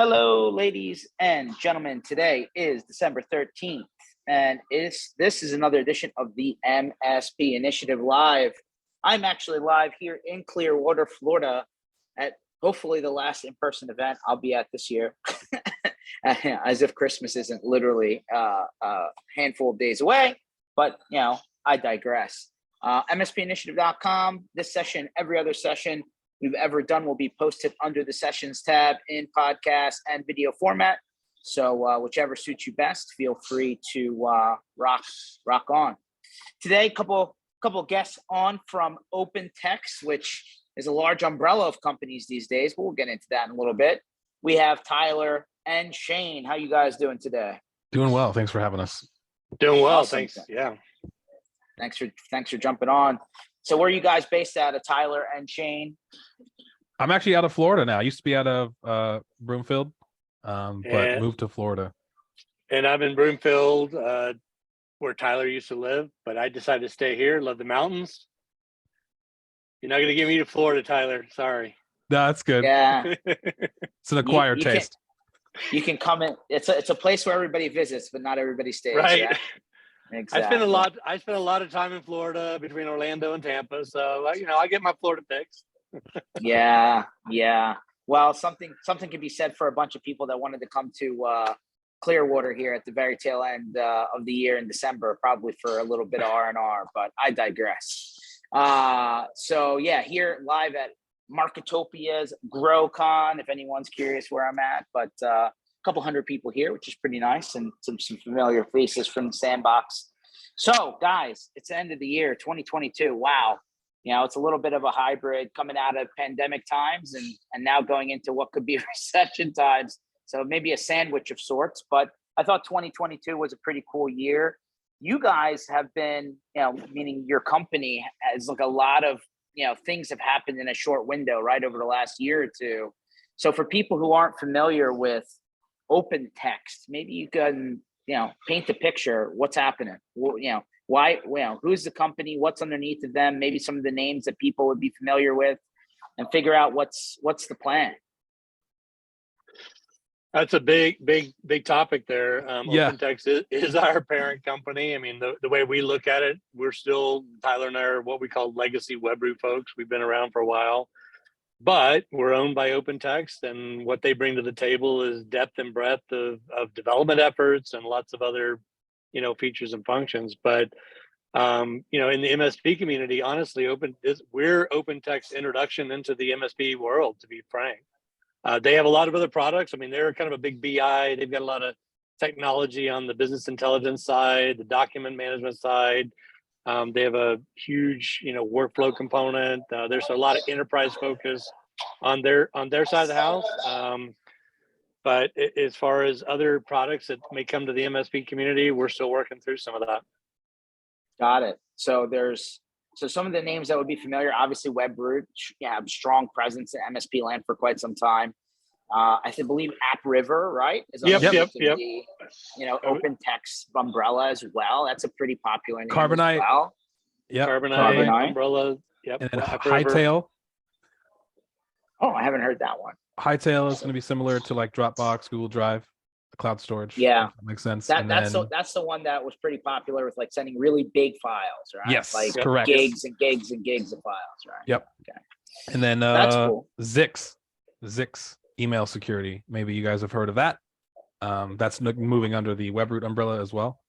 Hello, ladies and gentlemen. Today is December 13th, and this is another edition of the MSP Initiative Live. I'm actually live here in Clearwater, Florida, at hopefully the last in-person event I'll be at this year, as if Christmas isn't literally a handful of days away, but, I digress. MSPinitiative.com, this session, every other session we've ever done will be posted under the sessions tab in podcast and video format. So whichever suits you best, feel free to rock on. Today, couple guests on from Opentext, which is a large umbrella of companies these days, but we'll get into that in a little bit. We have Tyler and Shane. How you guys doing today? Doing well. Thanks for having us. Doing well. Awesome. Thanks. Yeah. Thanks for jumping on. So where are you guys based out of, Tyler and Shane? I'm actually out of Florida now. I used to be out of Broomfield, but moved to Florida. And I'm in Broomfield, where Tyler used to live, but I decided to stay here. Love the mountains. You're not going to get me to Florida, Tyler. Sorry. No, that's good. Yeah. It's an acquired taste. You can come in. It's a place where everybody visits, but not everybody stays. Right. Yeah? Exactly. I spent a lot of time in Florida between Orlando and Tampa, so I get my Florida fix. Yeah. Well, something can be said for a bunch of people that wanted to come to Clearwater here at the very tail end of the year in December, probably for a little bit of R&R, but I digress. So yeah, here live at Marketopia's GrowCon, if anyone's curious where I'm at, but a couple hundred people here, which is pretty nice, and some familiar faces from the sandbox. So guys, it's the end of the year, 2022. Wow. It's a little bit of a hybrid coming out of pandemic times and now going into what could be recession times. So maybe a sandwich of sorts, but I thought 2022 was a pretty cool year. You guys have been, meaning your company has a lot of, things have happened in a short window, right, over the last year or two. So for people who aren't familiar with Opentext, maybe you can, paint the picture. What's happening? Well, why? Who's the company? What's underneath of them? Maybe some of the names that people would be familiar with, and figure out what's the plan. That's a big topic there. Yeah. Opentext is our parent company. I mean, the way we look at it, we're still, Tyler and I are what we call legacy Webroot folks. We've been around for a while, but we're owned by Opentext, and what they bring to the table is depth and breadth of development efforts and lots of other, features and functions. But, in the MSP community, honestly, we're Opentext introduction into the MSP world, to be frank. They have a lot of other products. I mean, they're kind of a big BI. They've got a lot of technology on the business intelligence side, the document management side. They have a huge, workflow component. There's a lot of enterprise focus on their side of the house. But as far as other products that may come to the MSP community, we're still working through some of that. Got it. So some of the names that would be familiar, obviously Webroot, have strong presence in MSP land for quite some time. I believe AppRiver, right? Yep. The, Opentext umbrella as well. That's a pretty popular name Carbonite. as well. Yep. Carbonite umbrella. Yep. And then Hightail. Oh, I haven't heard that one. Hightail is going to be similar to like Dropbox, Google Drive, cloud storage. Yeah, that makes sense. That's the one that was pretty popular with sending really big files, right? Yes, like correct. Gigs and gigs and gigs of files, right? Yep. Okay. And then that's cool. Zix email security. Maybe you guys have heard of that. That's moving under the Webroot umbrella as well.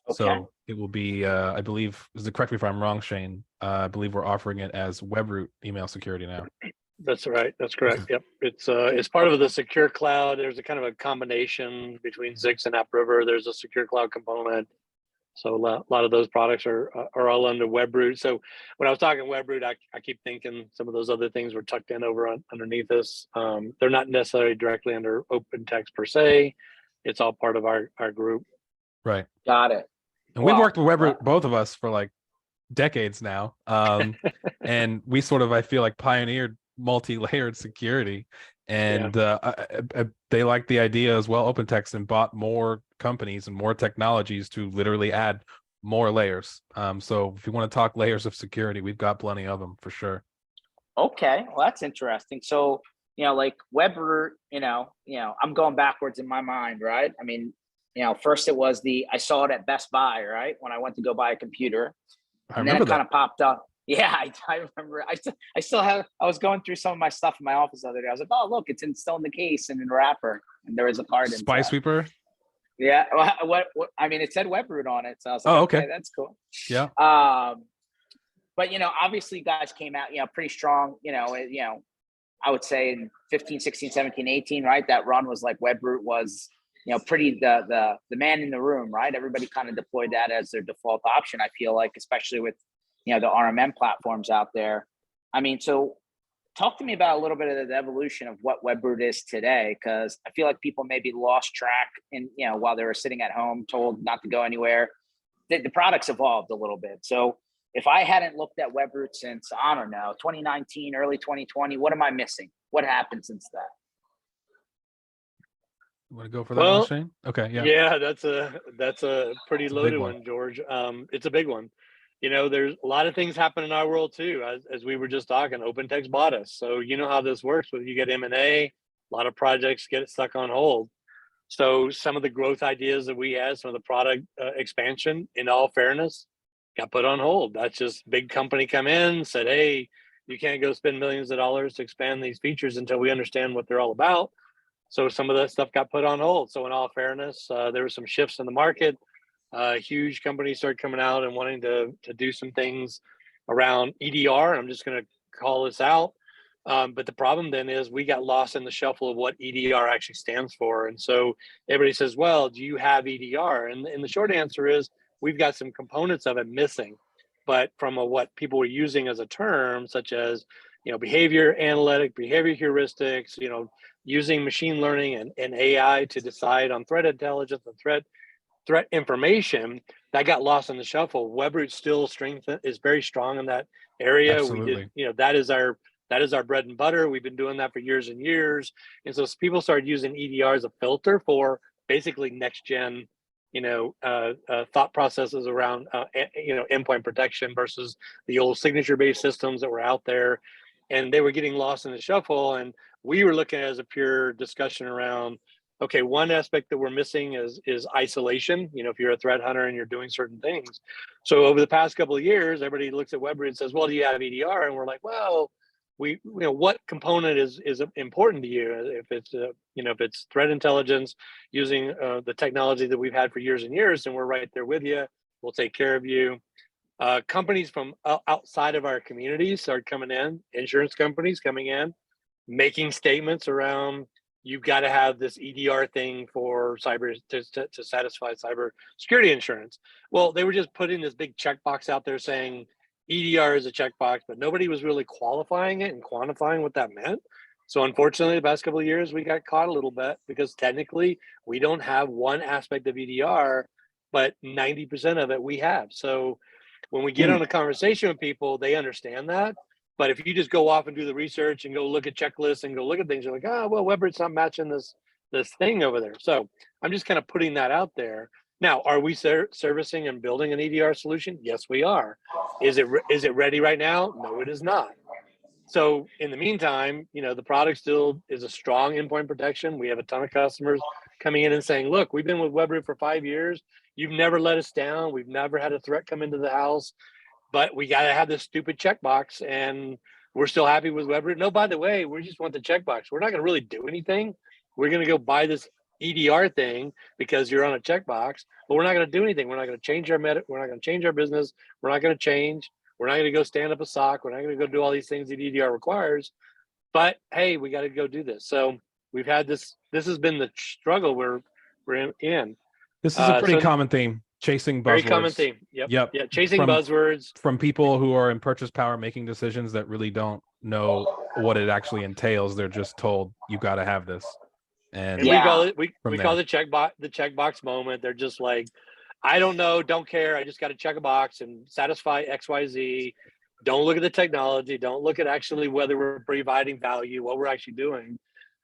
Okay. So it will be, I believe, correct me if I'm wrong, Shane. I believe we're offering it as Webroot email security now. That's right. That's correct. Yep. It's part of the secure cloud. There's a kind of a combination between Zix and AppRiver. There's a secure cloud component. So a lot of those products are all under Webroot. So when I was talking Webroot, I keep thinking some of those other things were tucked in underneath us. They're not necessarily directly under Opentext per se. It's all part of our group. Right. Got it. And we've worked with Webroot, both of us, for like decades now. And we sort of, I feel like, pioneered multi-layered security, and they like the idea as well, Opentext, and bought more companies and more technologies to literally add more layers. So if you want to talk layers of security, we've got plenty of them for sure. Okay, well, that's interesting. So like WebRoot, I'm going backwards in my mind, right? I mean, first it was I saw it at Best Buy, right? When I went to go buy a computer, I and then remember it kind that. of popped up. Yeah, I remember. I still have. I was going through some of my stuff in my office the other day. I was like, oh look, it's still in the case and in the wrapper, and there was a card Spy inside. Sweeper. Yeah, what? I mean, it said WebRoot on it, so I was like, Oh, okay, okay. that's cool. Yeah. But obviously, you guys came out, pretty strong. I would say in 15, 16, 17, 18, right? That run was like WebRoot was, pretty the man in the room, right? Everybody kind of deployed that as their default option. I feel like, especially with, the RMM platforms out there. I mean, so talk to me about a little bit of the evolution of what WebRoot is today, because I feel like people maybe lost track and, while they were sitting at home told not to go anywhere. The product's evolved a little bit. So if I hadn't looked at WebRoot since, I don't know, 2019, early 2020, what am I missing? What happened since that? You want to go for that one, Shane? Okay, yeah. Yeah, that's a pretty loaded one. one, George. It's a big one. There's a lot of things happen in our world too. As we were just talking, Opentext bought us. So you know how this works. When you get M&A, a lot of projects get stuck on hold. So some of the growth ideas that we had, some of the product expansion, in all fairness, got put on hold. That's just big company come in, said, hey, you can't go spend millions of dollars to expand these features until we understand what they're all about. So some of that stuff got put on hold. So in all fairness, there were some shifts in the market. Huge companies started coming out and wanting to do some things around EDR. I'm just going to call this out. But the problem then is we got lost in the shuffle of what EDR actually stands for. And so everybody says, well, do you have EDR? And the short answer is we've got some components of it missing. But from what people were using as a term, such as, behavior analytic, behavior heuristics, using machine learning and AI to decide on threat intelligence and threat information, that got lost in the shuffle. WebRoot still is very strong in that area. Absolutely. We did, that is our bread and butter. We've been doing that for years and years. And so people started using EDR as a filter for basically next gen, thought processes around, endpoint protection versus the old signature based systems that were out there. And they were getting lost in the shuffle. And we were looking at it as a pure discussion around, okay, one aspect that we're missing is isolation. If you're a threat hunter and you're doing certain things. So over the past couple of years, everybody looks at WebRoot and says, well, do you have EDR? And we're like, well, what component is important to you? If it's threat intelligence using the technology that we've had for years and years, and we're right there with you, we'll take care of you. Companies from outside of our community started coming in, insurance companies coming in, making statements around, you've got to have this EDR thing for cyber to satisfy cyber security insurance. Well, they were just putting this big checkbox out there saying EDR is a checkbox, but nobody was really qualifying it and quantifying what that meant. So unfortunately, the past couple of years, we got caught a little bit because technically we don't have one aspect of EDR, but 90% of it we have. So when we get on a conversation with people, they understand that. But if you just go off and do the research and go look at checklists and go look at things, you're like, oh, well, WebRoot's not matching this thing over there. So I'm just kind of putting that out there. Now, are we servicing and building an EDR solution? Yes, we are. Is it ready right now? No, it is not. So in the meantime, the product still is a strong endpoint protection. We have a ton of customers coming in and saying, look, we've been with WebRoot for 5 years. You've never let us down. We've never had a threat come into the house. But we got to have this stupid checkbox, and we're still happy with WebRoot. No, by the way, we just want the checkbox. We're not going to really do anything. We're going to go buy this EDR thing because you're on a checkbox, but we're not going to do anything. We're not going to change our we're not going to change our business. We're not going to change. We're not going to go stand up a SOC. We're not going to go do all these things that EDR requires. But hey, we got to go do this. So we've had this. This has been the struggle we're in. This is a pretty common theme. Chasing buzzwords. Very common theme. Yep. Yeah. Chasing buzzwords from people who are in purchase power making decisions that really don't know what it actually entails. They're just told you got to have this. And we call it we call the checkbox moment. They're just like, I don't know, don't care. I just got to check a box and satisfy XYZ. Don't look at the technology. Don't look at actually whether we're providing value, what we're actually doing,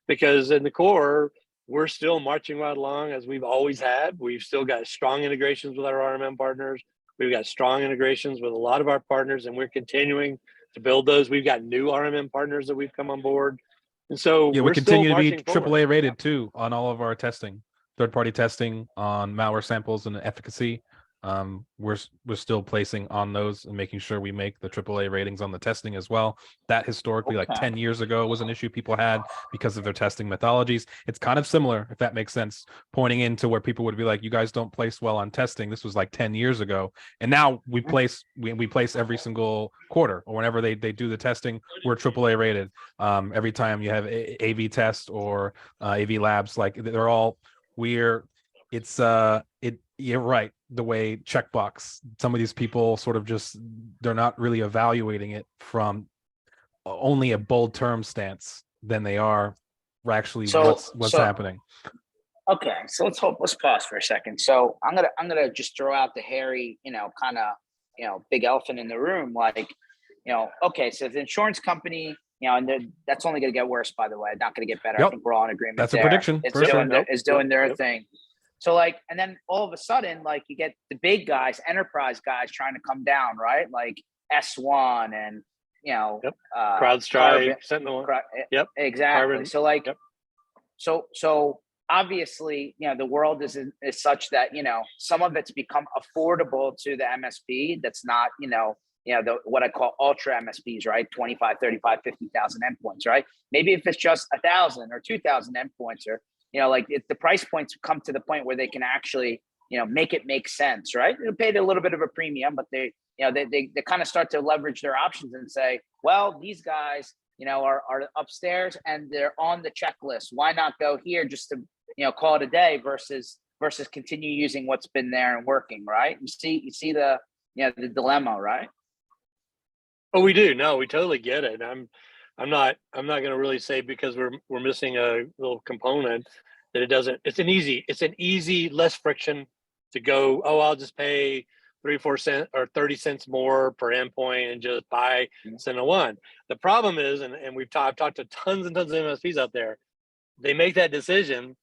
because in the core, we're still marching right along as we've always had. We've still got strong integrations with our RMM partners. We've got strong integrations with a lot of our partners, and we're continuing to build those. We've got new RMM partners that we've come on board. And so Yeah, we we're still continue to be marching forward. AAA rated too on all of our testing, third-party testing on malware samples and efficacy. We're still placing on those and making sure we make the AAA ratings on the testing as well. That historically, like 10 years ago, was an issue people had because of their testing methodologies. It's kind of similar, if that makes sense, pointing into where people would be like, you guys don't place well on testing. This was like 10 years ago. And now we place every single quarter, or whenever they do the testing, we're AAA rated. Every time you have AV test or AV labs, like they're all you're right, the way checkbox, some of these people sort of just, they're not really evaluating it from only a bold term stance than they are actually what's happening. Okay, so let's pause for a second. So I'm gonna just throw out the hairy, kind of, big elephant in the room, like, okay, so the insurance company, and that's only going to get worse, by the way, not going to get better. Yep. I think we're all in agreement. That's there. A prediction. It's doing their thing. So like, and then all of a sudden, like you get the big guys, enterprise guys trying to come down, right? Like S1 and, CrowdStrike, Sentinel. Yep. Exactly. Carbon. So like, so obviously, the world is such that, some of it's become affordable to the MSP. That's not, what I call ultra MSPs, right? 25, 35, 50,000 endpoints, right? Maybe if it's just 1,000 or 2,000 endpoints, or, like if the price points come to the point where they can actually, make it make sense, right? They paid a little bit of a premium, but they kind of start to leverage their options and say, well, these guys, are upstairs and they're on the checklist. Why not go here just to, call it a day versus continue using what's been there and working, right? You see the, the dilemma, right? Oh, we do. No, we totally get it. I'm not going to really say because we're missing a little component that it doesn't. It's an easy, less friction to go. Oh, I'll just pay 3-4 cents or 30 cents more per endpoint and just buy Sentinel One. The problem is, and I've talked to tons and tons of MSPs out there. They make that decision,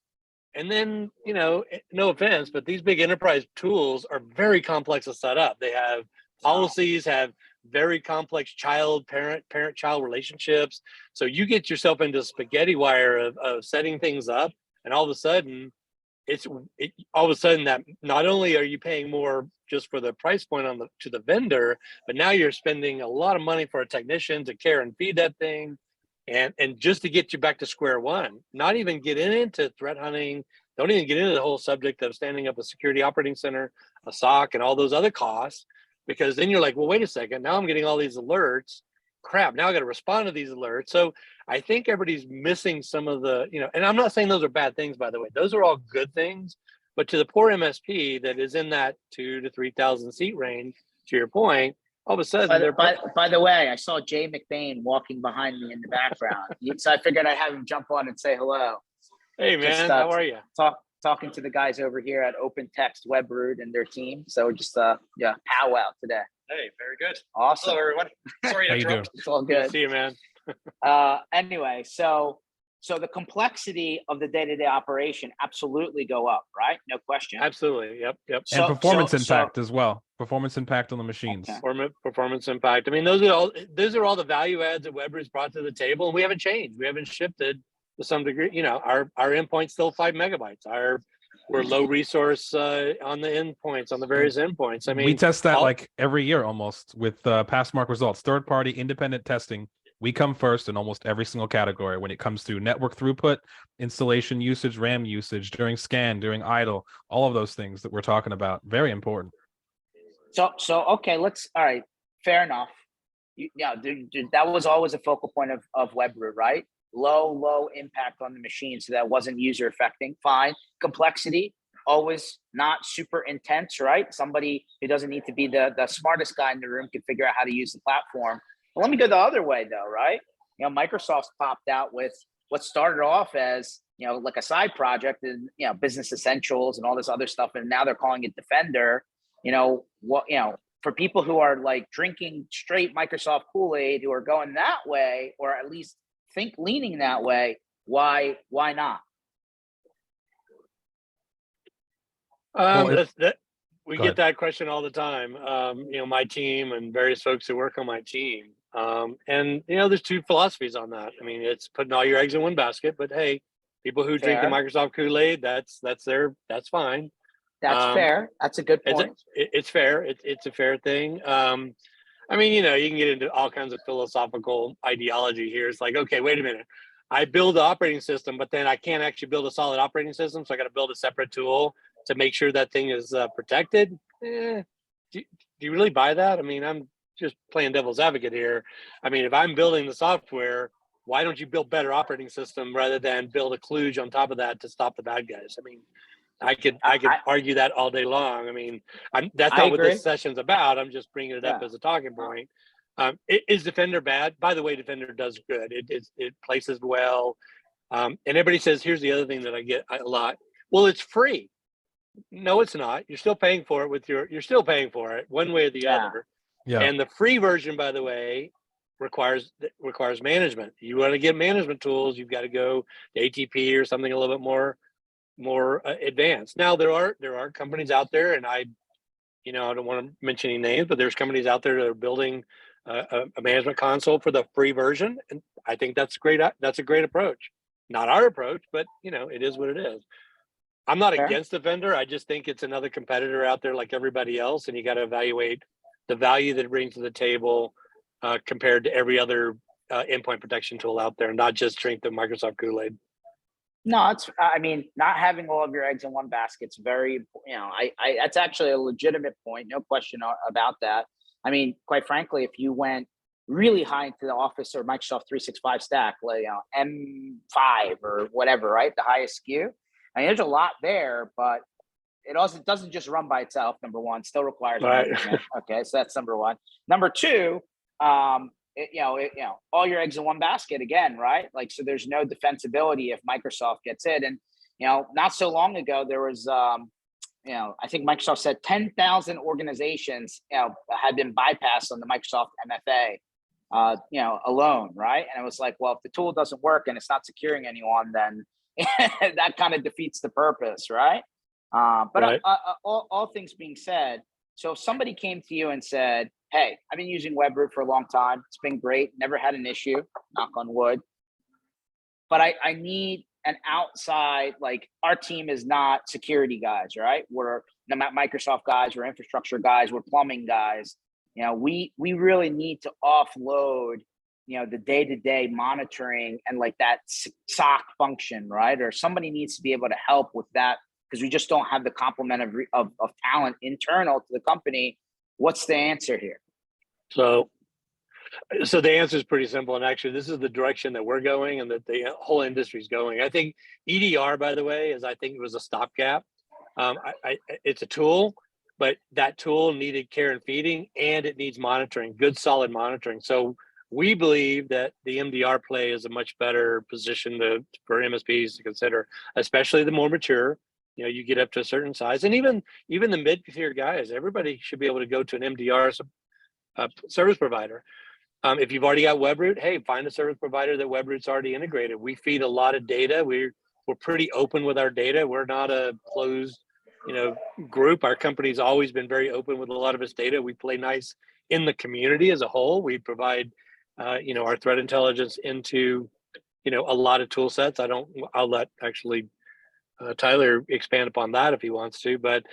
and then no offense, but these big enterprise tools are very complex to set up. They have policies, have very complex parent-child relationships. So you get yourself into spaghetti wire of setting things up, and all of a sudden, that not only are you paying more just for the price point to the vendor, but now you're spending a lot of money for a technician to care and feed that thing, and just to get you back to square one. Not even get into threat hunting. Don't even get into the whole subject of standing up a security operating center, a SOC, and all those other costs. Because then you're like, well, wait a second, now I'm getting all these alerts. Crap, now I got to respond to these alerts. So I think everybody's missing some of the, and I'm not saying those are bad things, by the way. Those are all good things. But to the poor MSP that is in that 2,000 to 3,000 seat range, to your point, all of a sudden by the way, I saw Jay McBain walking behind me in the background. So I figured I'd have him jump on and say hello. Hey, man, how are you? Talking to the guys over here at Opentext WebRoot and their team. So just powwow today. Hey, very good. Awesome. Hello, everyone. Sorry to interrupt. It's all good. See you, man. Anyway, so the complexity of the day-to-day operation absolutely go up, right? No question. Absolutely. Yep. And performance impact as well. Performance impact on the machines. Okay. Performance impact. I mean, those are all the value adds that WebRoot's brought to the table, and we haven't changed. We haven't shifted to some degree. Our endpoint's still 5 megabytes. We're low resource on the endpoints, on the various endpoints. I mean, we test that like every year almost with pass mark results. Third-party independent testing. We come first in almost every single category when it comes to network throughput, installation usage, RAM usage, during scan, during idle, all of those things that we're talking about. Very important. So okay, all right, fair enough. That was always a focal point of WebRoot, right? Low impact on the machine, so that wasn't user affecting. Fine. Complexity, always not super intense, right? Somebody who doesn't need to be the smartest guy in the room can figure out how to use the platform. But let me go the other way though, right? Microsoft's popped out with what started off as like a side project and business essentials and all this other stuff, and now they're calling it Defender. For people who are like drinking straight Microsoft Kool-Aid, who are going that way, or at least leaning that way, why not? We get that question all the time. My team and various folks who work on my team. And there's two philosophies on that. I mean, it's putting all your eggs in one basket, but hey, people who drink the Fair. Microsoft Kool-Aid, that's fine. That's fair. That's a good point. It's fair. It's a fair thing. I mean, you can get into all kinds of philosophical ideology here. It's like, okay, wait a minute. I build the operating system, but then I can't actually build a solid operating system. So I got to build a separate tool to make sure that thing is protected. Do you really buy that? I mean, I'm just playing devil's advocate here. I mean, if I'm building the software, why don't you build better operating system rather than build a kludge on top of that to stop the bad guys? I mean, I could argue that all day long. I mean, that's not what this session's about. I'm just bringing it up as a talking point. Is Defender bad? By the way, Defender does good. It places well. And everybody says, here's the other thing that I get a lot. Well, it's free. No, it's not. You're still paying for it you're still paying for it one way or the other. Yeah. And the free version, by the way, requires management. You want to get management tools, you've got to go to ATP or something a little bit more advanced. Now there are companies out there, and I don't want to mention any names, but there's companies out there that are building a management console for the free version, and I think that's great. That's a great approach. Not our approach, but it is what it is. I'm not against the vendor. I just think it's another competitor out there like everybody else, and you got to evaluate the value that it brings to the table compared to every other endpoint protection tool out there, not just drink the Microsoft Kool-Aid. No, I mean, not having all of your eggs in one basket is very, that's actually a legitimate point. No question about that. I mean, quite frankly, if you went really high into the Office or Microsoft 365 stack, like, M5 or whatever, right? The highest SKU. I mean, there's a lot there, but it also doesn't just run by itself. Number one, still requires management. Okay, so that's number one. Number two, all your eggs in one basket again, right? Like, so there's no defensibility if Microsoft gets it. And, not so long ago, there was, I think Microsoft said 10,000 organizations, had been bypassed on the Microsoft MFA, alone, right? And it was like, well, if the tool doesn't work and it's not securing anyone, then that kind of defeats the purpose, right? But all things being said, so if somebody came to you and said, hey, I've been using Webroot for a long time. It's been great. Never had an issue, knock on wood. But I need an outside, like, our team is not security guys, right? We're not Microsoft guys, we're infrastructure guys, we're plumbing guys. We really need to offload, the day-to-day monitoring and like that SOC function, right? Or somebody needs to be able to help with that because we just don't have the complement of talent internal to the company. What's the answer here? So the answer is pretty simple. And actually, this is the direction that we're going and that the whole industry is going. I think EDR, by the way, I think it was a stopgap. It's a tool, but that tool needed care and feeding, and it needs monitoring, good, solid monitoring. So we believe that the MDR play is a much better position for MSPs to consider, especially the more mature. You get up to a certain size, and even the mid-tier guys, everybody should be able to go to an MDR service provider. If you've already got Webroot, hey, find a service provider that Webroot's already integrated. We feed a lot of data. We're pretty open with our data. We're not a closed, group. Our company's always been very open with a lot of its data. We play nice in the community as a whole. We provide, our threat intelligence into, a lot of tool sets. I'll let actually Tyler expand upon that if he wants to, but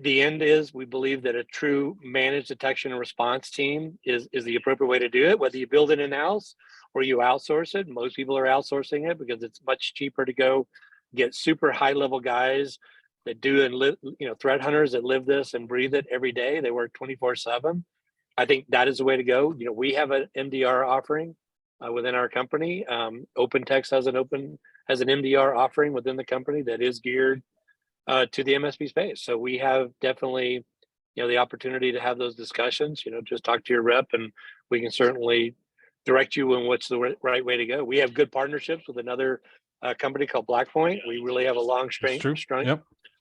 the end is we believe that a true managed detection and response team is the appropriate way to do it, whether you build it in-house or you outsource it. Most people are outsourcing it because it's much cheaper to go get super high level guys that do and live, threat hunters that live this and breathe it every day. They work 24/7. I think that is the way to go. We have an MDR offering within our company. Opentext has an MDR offering within the company that is geared to the MSP space. So we have definitely, the opportunity to have those discussions. Just talk to your rep, and we can certainly direct you in what's the right way to go. We have good partnerships with another company called Blackpoint. We really have a long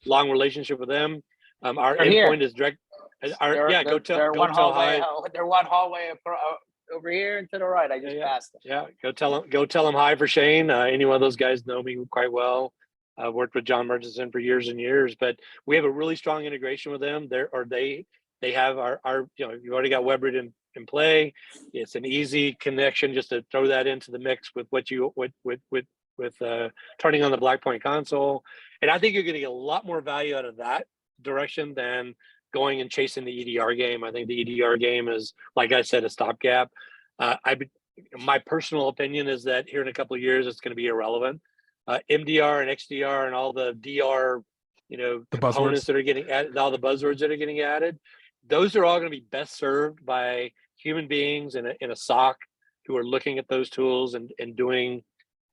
relationship with them. Our endpoint is direct. Go tell Hi. They're one hallway over here and to the right. I just passed them. Yeah, go tell them hi for Shane. Any one of those guys know me quite well. I've worked with John Murchison for years and years, but we have a really strong integration with them. They have our you've already got Webroot and play. It's an easy connection just to throw that into the mix with what you with turning on the Blackpoint console. And I think you're going to get a lot more value out of that direction than going and chasing the EDR game. I think the EDR game is, like I said, a stopgap. My personal opinion is that here in a couple of years, it's going to be irrelevant. MDR and XDR and all the DR, the components that are getting added, all the buzzwords that are getting added, those are all going to be best served by human beings in a SOC who are looking at those tools and doing,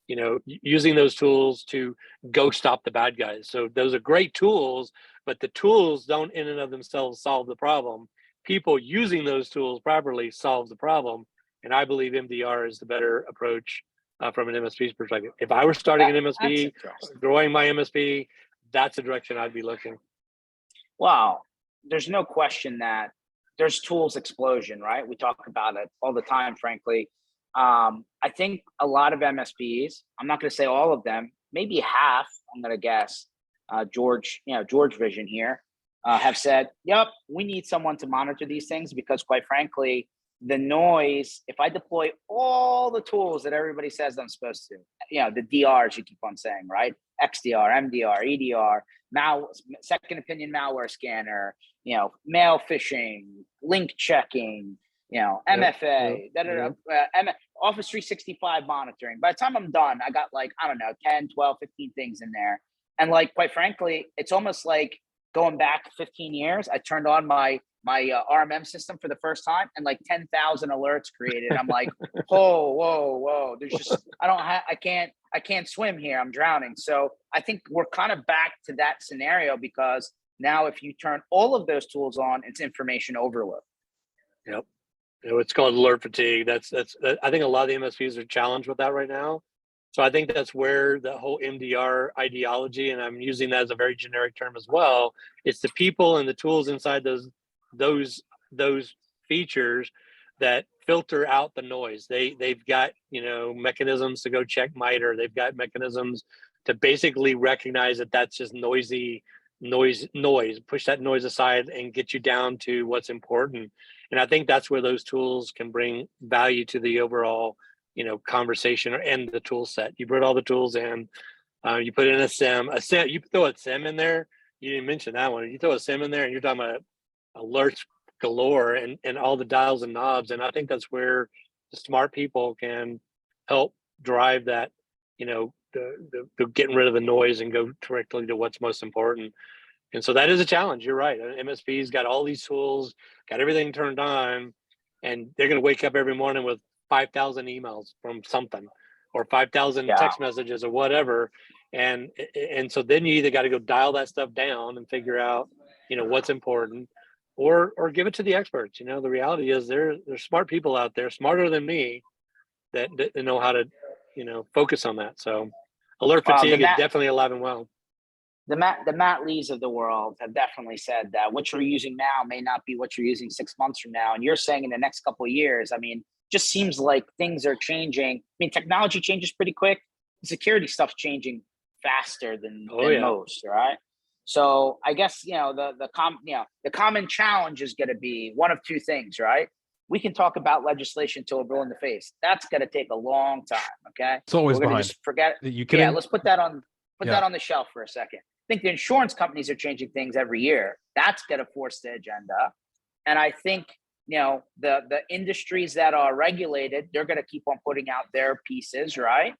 using those tools to go stop the bad guys. So those are great tools, but the tools don't in and of themselves solve the problem. People using those tools properly solves the problem. And I believe MDR is the better approach from an MSP's perspective. If I were starting an MSP, growing my MSP, that's the direction I'd be looking. Wow. There's no question that there's tools explosion, right? We talk about it all the time, frankly. I think a lot of MSPs, I'm not going to say all of them, maybe half, I'm going to guess, George Vision here, have said, yep, we need someone to monitor these things because quite frankly, the noise, if I deploy all the tools that everybody says I'm supposed to, the DRs you keep on saying, right? XDR, MDR, EDR, second opinion malware scanner, mail phishing, link checking, MFA, Office 365 monitoring. By the time I'm done, I got 10, 12, 15 things in there. And quite frankly, it's almost like going back 15 years, I turned on my RMM system for the first time and 10,000 alerts created. I'm like, whoa. There's just, I can't swim here. I'm drowning. So I think we're kind of back to that scenario because now if you turn all of those tools on, it's information overload. Yep. It's called alert fatigue. That's I think a lot of the MSPs are challenged with that right now. So I think that's where the whole MDR ideology, and I'm using that as a very generic term as well, it's the people and the tools inside those features that filter out the noise. They've got mechanisms to go check MITRE. They've got mechanisms to basically recognize that that's just noise, push that noise aside and get you down to what's important. And I think that's where those tools can bring value to the overall conversation and the tool set. You put all the tools in, you put in a SIM, you throw a SIM in there. You didn't mention that one. You throw a SIM in there and you're talking about alerts galore and all the dials and knobs. And I think that's where the smart people can help drive that, the getting rid of the noise and go directly to what's most important. And so that is a challenge. You're right. MSP's got all these tools, got everything turned on, and they're going to wake up every morning with 5,000 emails from something or 5,000 text messages or whatever. And so then you either got to go dial that stuff down and figure out, what's important or give it to the experts. The reality is there's smart people out there, smarter than me, that know how to, focus on that. So alert fatigue is definitely alive and well. The Matt Lees of the world have definitely said that what you're using now may not be what you're using 6 months from now. And you're saying in the next couple of years, just seems like things are changing. Technology changes pretty quick. Security stuff's changing faster than most, right? So I guess the common challenge is going to be one of two things, right? We can talk about legislation till we're blue in the face. That's going to take a long time. Okay, it's always behind. Just forget. Let's put that on that on the shelf for a second. I think the insurance companies are changing things every year. That's going to force the agenda, and I think the industries that are regulated, they're going to keep on putting out their pieces, right?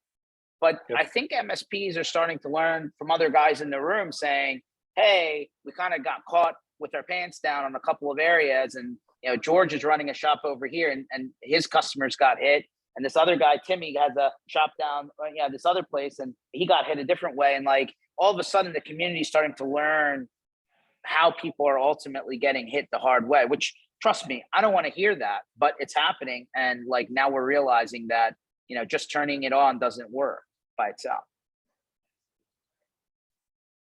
But I think MSPs are starting to learn from other guys in the room saying, hey, we kind of got caught with our pants down on a couple of areas. And, George is running a shop over here and his customers got hit. And this other guy, Timmy, has a shop down, this other place, and he got hit a different way. And all of a sudden the community is starting to learn how people are ultimately getting hit the hard way, which, trust me, I don't want to hear that, but it's happening. And now we're realizing that, just turning it on doesn't work by itself.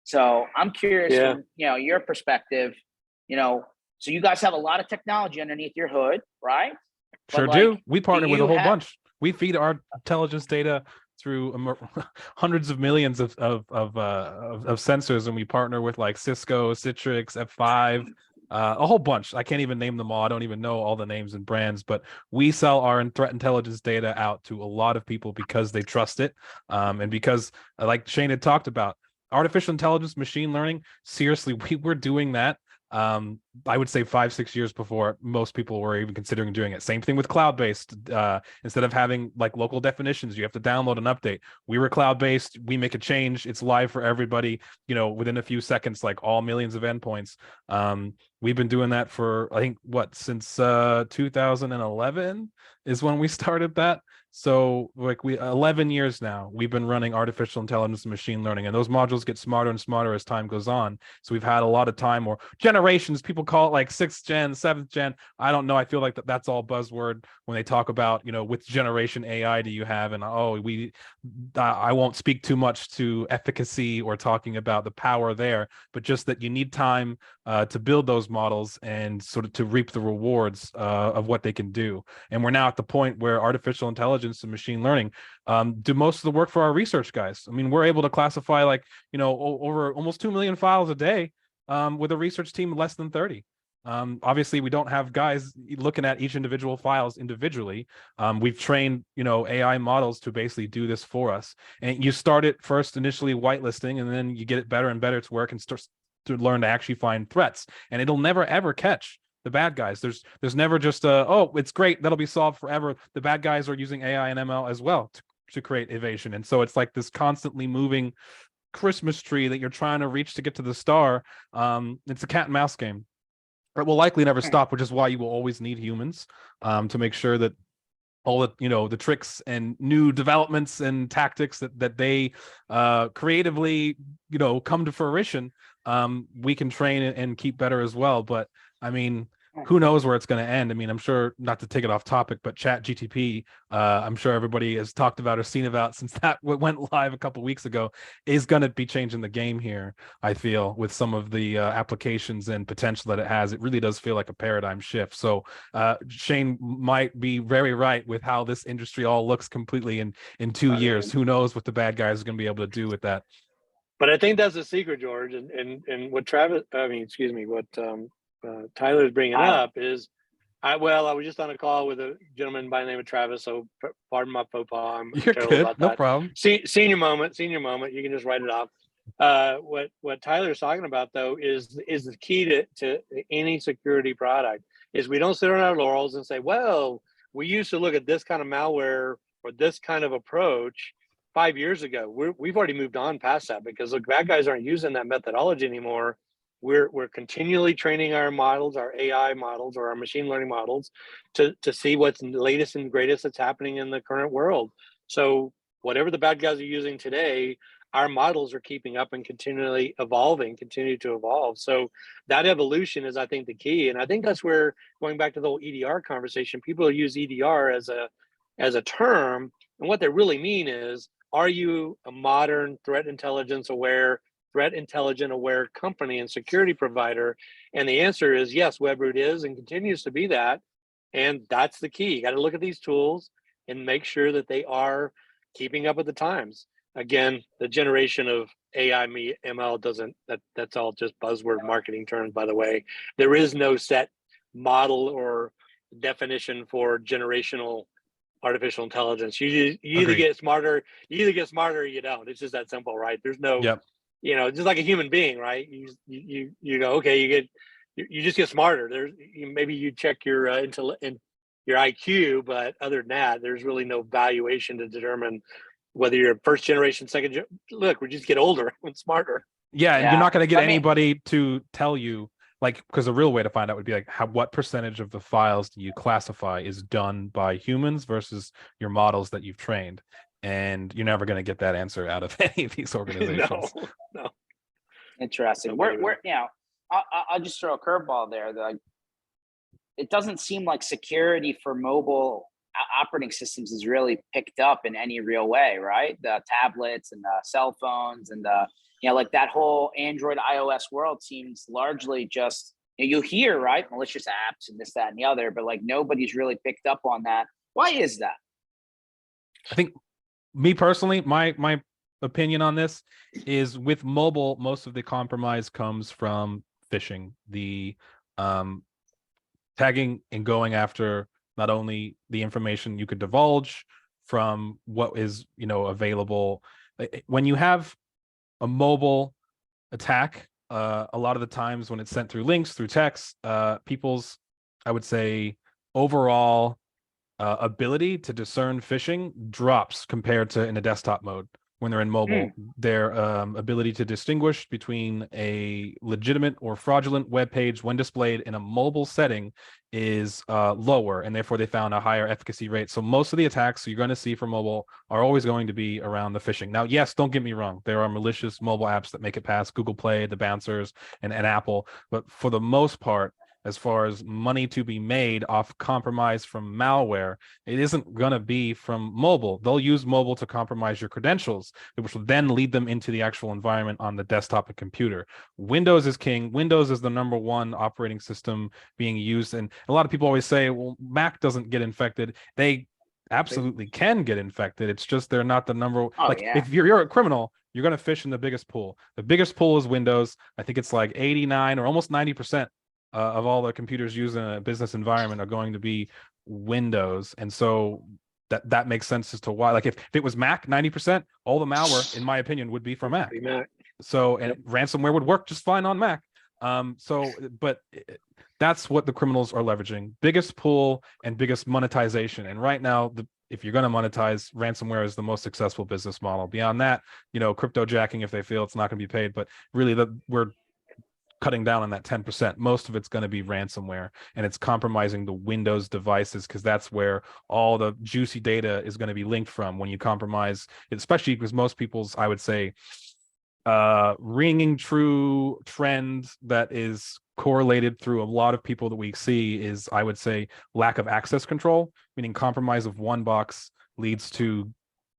So I'm curious from, your perspective, so you guys have a lot of technology underneath your hood, right? Sure do. We partner with a whole bunch. We feed our intelligence data through hundreds of millions of sensors, and we partner with Cisco, Citrix, F5, a whole bunch. I can't even name them all. I don't even know all the names and brands, but we sell our threat intelligence data out to a lot of people because they trust it, and because, like Shane had talked about, artificial intelligence, machine learning. Seriously, we were doing that. I would say 5-6 years before most people were even considering doing it. Same thing with cloud-based. Instead of having like local definitions, you have to download an update. We were cloud-based. We make a change, it's live for everybody, within a few seconds, like all millions of endpoints. We've been doing that for, I think, since 2011 is when we started that. So like 11 years now, we've been running artificial intelligence and machine learning, and those modules get smarter and smarter as time goes on. So we've had a lot of time, or generations. People call it like 6th gen, 7th gen. I don't know. I feel like that's all buzzword when they talk about, which generation AI do you have? And I won't speak too much to efficacy or talking about the power there, but just that you need time to build those models and sort of to reap the rewards of what they can do. And we're now at the point where artificial intelligence and machine learning do most of the work for our research guys. I mean, we're able to classify over almost 2 million files a day with a research team of less than 30. Obviously, we don't have guys looking at each individual files individually. We've trained, AI models to basically do this for us. And you start it first initially whitelisting, and then you get it better and better to work and start to learn to actually find threats. And it'll never ever catch the bad guys. There's never just it's great, that'll be solved forever. The bad guys are using AI and ML as well to create evasion. And so it's like this constantly moving Christmas tree that you're trying to reach to get to the star. It's a cat and mouse game. It will likely never stop, which is why you will always need humans to make sure that all the tricks and new developments and tactics that they creatively come to fruition, we can train and keep better as well. But I mean, who knows where it's going to end? I mean, I'm sure, not to take it off topic, but Chat GTP, I'm sure everybody has talked about or seen about since that went live a couple weeks ago, is going to be changing the game here. I feel with some of the applications and potential that it has, it really does feel like a paradigm shift. So Shane might be very right with how this industry all looks completely in 2 years. Who knows what the bad guys are going to be able to do with that? But I think that's the secret, George, and what Tyler's bringing up is, I was just on a call with a gentleman by the name of Travis, so pardon my faux pas. You're good, about no problem. Senior moment. You can just write it off. What Tyler's talking about, though, is the key to any security product, is we don't sit on our laurels and say, well, we used to look at this kind of malware or this kind of approach 5 years ago. We've already moved on past that, because look, bad guys aren't using that methodology anymore. We're continually training our models, our AI models, or our machine learning models, to see what's the latest and greatest that's happening in the current world. So whatever the bad guys are using today, our models are keeping up and continue to evolve. So that evolution is, I think, the key. And I think that's where, going back to the whole EDR conversation, people use EDR as a term, and what they really mean is, are you a modern threat intelligence aware company and security provider? And the answer is yes, Webroot is and continues to be that. And that's the key. You got to look at these tools and make sure that they are keeping up with the times. Again, the generation of AI ML that's all just buzzword marketing terms, by the way. There is no set model or definition for generational artificial intelligence. You either get smarter, or you don't. It's just that simple, right? There's no, just like a human being, right? You go, okay, you just get smarter. Maybe you check your your IQ, but other than that, there's really no valuation to determine whether you're first generation, second gen. Look, we just get older and smarter. Yeah, and you're not going to get anybody to tell you, like, because the real way to find out would be like, what percentage of the files do you classify is done by humans versus your models that you've trained? And you're never going to get that answer out of any of these organizations. No. Interesting. I'll just throw a curveball there. It doesn't seem like security for mobile operating systems is really picked up in any real way, right? The tablets and the cell phones and like that whole Android iOS world seems largely just, you hear, right, malicious apps and this, that, and the other, but like nobody's really picked up on that. Why is that? I think, me personally, my opinion on this is, with mobile, most of the compromise comes from phishing. The tagging and going after not only the information you could divulge from what is, available. When you have a mobile attack, a lot of the times when it's sent through links, through text, people's, I would say, overall ability to discern phishing drops compared to in a desktop mode. When they're in mobile, their ability to distinguish between a legitimate or fraudulent web page when displayed in a mobile setting is lower, and therefore they found a higher efficacy rate. So most of the attacks you're going to see for mobile are always going to be around the phishing. Now, yes, don't get me wrong, there are malicious mobile apps that make it past Google Play, the bouncers, and Apple, but for the most part, as far as money to be made off compromise from malware, it isn't going to be from mobile. They'll use mobile to compromise your credentials, which will then lead them into the actual environment on the desktop and computer. Windows is king. Windows is the #1 operating system being used. And a lot of people always say, well, Mac doesn't get infected. They absolutely can get infected. It's just they're not the number. If you're a criminal, you're going to fish in the biggest pool. The biggest pool is Windows. I think it's like 89 or almost 90% of all the computers used in a business environment are going to be Windows. And so that makes sense as to why. Like if it was Mac, 90%, all the malware, in my opinion, would be for Mac. So, and ransomware would work just fine on Mac. But that's what the criminals are leveraging. Biggest pool and biggest monetization. And right now, if you're going to monetize, ransomware is the most successful business model. Beyond that, crypto jacking if they feel it's not going to be paid. But really, we're cutting down on that 10%. Most of it's going to be ransomware, and it's compromising the Windows devices because that's where all the juicy data is going to be linked from when you compromise, especially because most people's, I would say, ringing true trend that is correlated through a lot of people that we see is, I would say, lack of access control, meaning compromise of one box leads to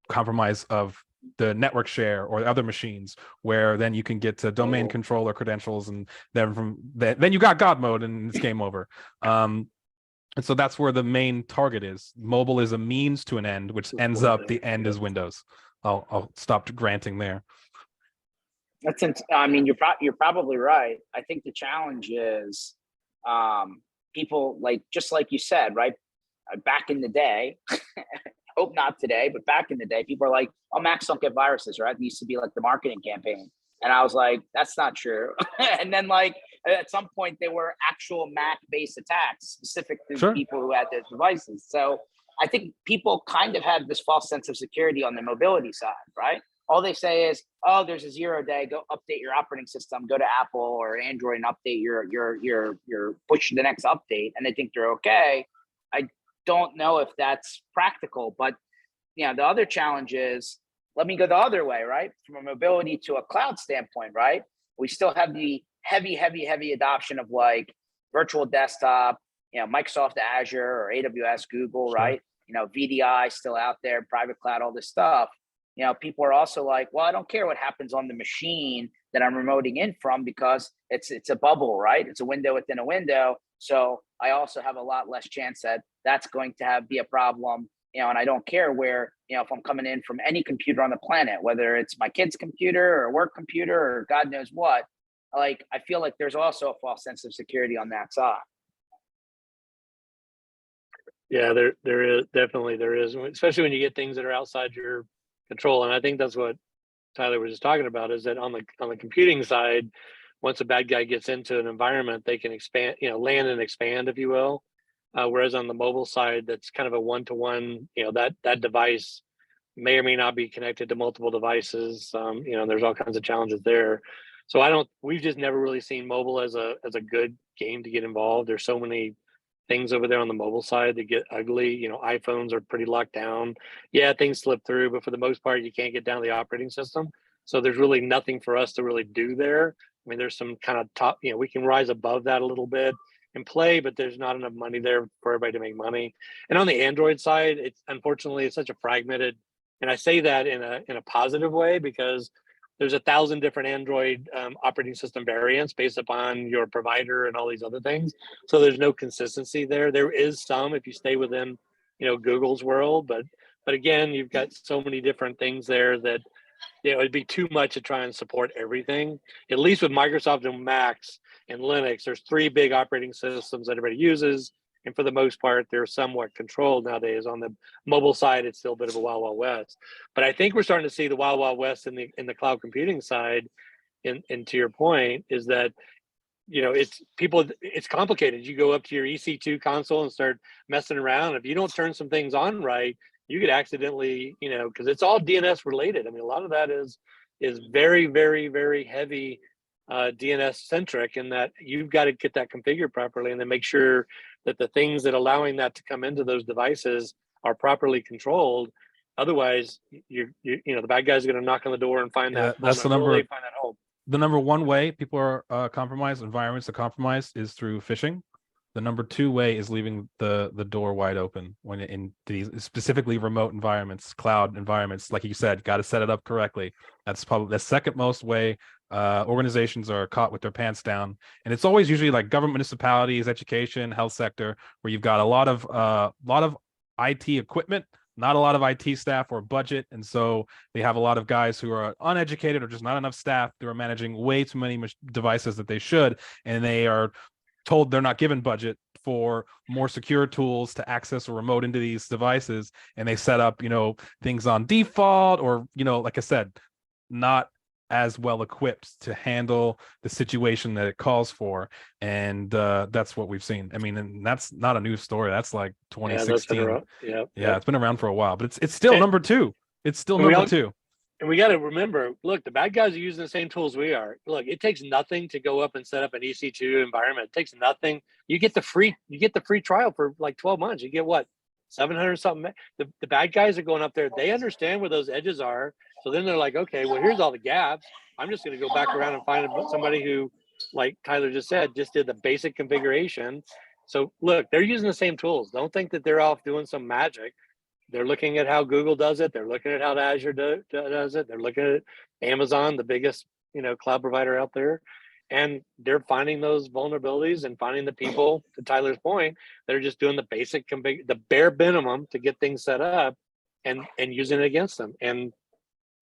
compromise of the network share or other machines, where then you can get to domain control or credentials, and then you got God mode and it's game over. And so that's where the main target is. Mobile is a means to an end, which ends up the end is Windows. I'll stop granting there. I mean, you're probably right. I think the challenge is people just like you said, right? Back in the day, hope not today, but back in the day, people are like, oh, Macs don't get viruses, right? It used to be like the marketing campaign. And I was like, that's not true. And then at some point there were actual Mac-based attacks specific to people who had those devices. So I think people kind of have this false sense of security on the mobility side, right? All they say is, oh, there's a 0 day, go update your operating system, go to Apple or Android and update your push to the next update. And they think they're okay. I don't know if that's practical, but the other challenge is, let me go the other way, right? From a mobility to a cloud standpoint, right? We still have the heavy adoption of virtual desktop, Microsoft Azure or AWS, Google, right? VDI still out there, private cloud, all this stuff. People are also like, well, I don't care what happens on the machine that I'm remoting in from because it's a bubble, right? It's a window within a window. So I also have a lot less chance that that's going to be a problem, and I don't care where, if I'm coming in from any computer on the planet, whether it's my kid's computer or work computer or God knows what, I feel like there's also a false sense of security on that side. Yeah, there is definitely, especially when you get things that are outside your control. And I think that's what Tyler was just talking about, is that on the computing side, once a bad guy gets into an environment, they can expand, land and expand, if you will. Whereas on the mobile side, that's kind of a one-to-one, that device may or may not be connected to multiple devices. There's all kinds of challenges there. So we've just never really seen mobile as a good game to get involved. There's so many things over there on the mobile side that get ugly. iPhones are pretty locked down. Yeah, things slip through, but for the most part, you can't get down the operating system. So there's really nothing for us to really do there. I mean, there's some kind of top, we can rise above that a little bit and play, but there's not enough money there for everybody to make money. And on the Android side, unfortunately it's such a fragmented, and I say that in a positive way, because there's 1,000 different Android operating system variants based upon your provider and all these other things. So there's no consistency there. There is some if you stay within, Google's world, but again, you've got so many different things there that it would be too much to try and support everything. At least with Microsoft and Macs and Linux, there's 3 big operating systems that everybody uses. And for the most part, they're somewhat controlled nowadays. On the mobile side, it's still a bit of a wild, wild west. But I think we're starting to see the wild, wild west in the cloud computing side. And to your point, is that it's complicated. You go up to your EC2 console and start messing around. If you don't turn some things on right, you could accidentally, because it's all DNS related. I mean, a lot of that is very, very, very heavy DNS centric, in that you've got to get that configured properly and then make sure that the things that allowing that to come into those devices are properly controlled. Otherwise, the bad guys are going to knock on the door and find that. That's the number. Find that hole. The number 1 way people are compromised, environments are compromised, is through phishing. The number 2 way is leaving the door wide open when in these specifically remote environments, cloud environments. Like you said, got to set it up correctly. That's probably the second most way organizations are caught with their pants down. And it's always usually like government, municipalities, education, health sector, where you've got a lot of IT equipment, not a lot of IT staff or budget. And so they have a lot of guys who are uneducated or just not enough staff. They're managing way too many devices that they should. And they are told they're not given budget for more secure tools to access or remote into these devices. And they set up, things on default, or, like I said, not as well equipped to handle the situation that it calls for. And that's what we've seen. I mean, and that's not a new story. That's like 2016. Yeah, it's been around for a while, but it's still number 2. It's still number 2. And we got to remember, look, the bad guys are using the same tools we are. Look, it takes nothing to go up and set up an EC2 environment. It takes nothing. You get the free trial for like 12 months. You get what, 700 something. The bad guys are going up there. They understand where those edges are. So then they're like, okay, well, here's all the gaps. I'm just going to go back around and find somebody who, like Tyler just said, just did the basic configuration. So look, they're using the same tools. Don't think that they're off doing some magic. They're looking at how Google does it. They're looking at how Azure does it. They're looking at Amazon, the biggest, cloud provider out there. And they're finding those vulnerabilities and finding the people, to Tyler's point, that are just doing the basic the bare minimum to get things set up and using it against them. And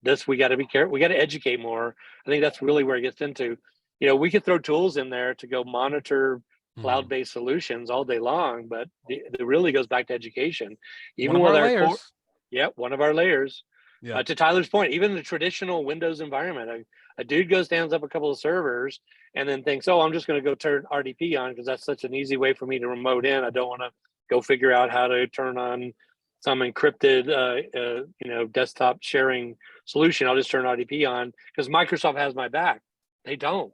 this, we got to be careful. We got to educate more. I think that's really where it gets into. We could throw tools in there to go monitor cloud-based solutions all day long, but it really goes back to education. Even with our one of our layers. Yeah. To Tyler's point, even the traditional Windows environment, a dude stands up a couple of servers and then thinks, oh, I'm just going to go turn RDP on because that's such an easy way for me to remote in. I don't want to go figure out how to turn on some encrypted, desktop sharing solution. I'll just turn RDP on because Microsoft has my back. They don't.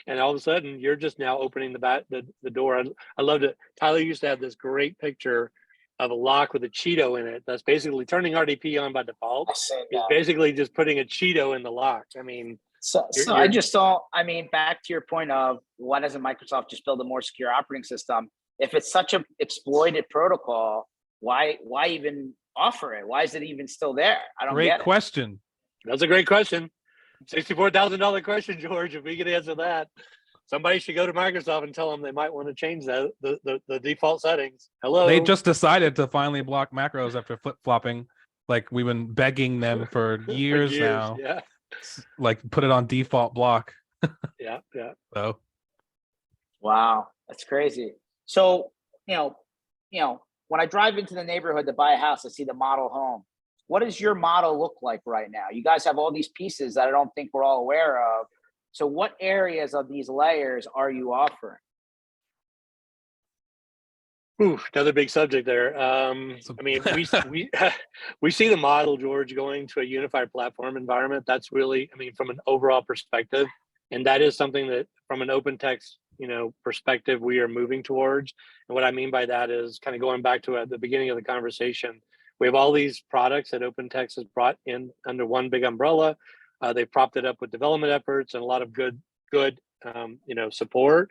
And all of a sudden, you're just now opening the door. I loved it. Tyler used to have this great picture of a lock with a Cheeto in it. That's basically turning RDP on by default. It's basically just putting a Cheeto in the lock. I mean, I just saw. I mean, back to your point of why doesn't Microsoft just build a more secure operating system? If it's such a exploited protocol, why even offer it? Why is it even still there? I don't get it. Great question. That's a great question. $64,000 question, George. If we could answer that, somebody should go to Microsoft and tell them they might want to change the default settings. Hello. They just decided to finally block macros after flip-flopping. Like, we've been begging them for years now. Yeah. Like, put it on default block. Yeah. So. Wow, that's crazy. So, when I drive into the neighborhood to buy a house, I see the model home. What does your model look like right now? You guys have all these pieces that I don't think we're all aware of. So what areas of these layers are you offering? Ooh, another big subject there. I mean, we see the model, George, going to a unified platform environment. That's really, from an overall perspective, and that is something that from an Opentext, perspective, we are moving towards. And what I mean by that is kind of going back to at the beginning of the conversation. We have all these products that Opentext has brought in under one big umbrella. They propped it up with development efforts and a lot of good support.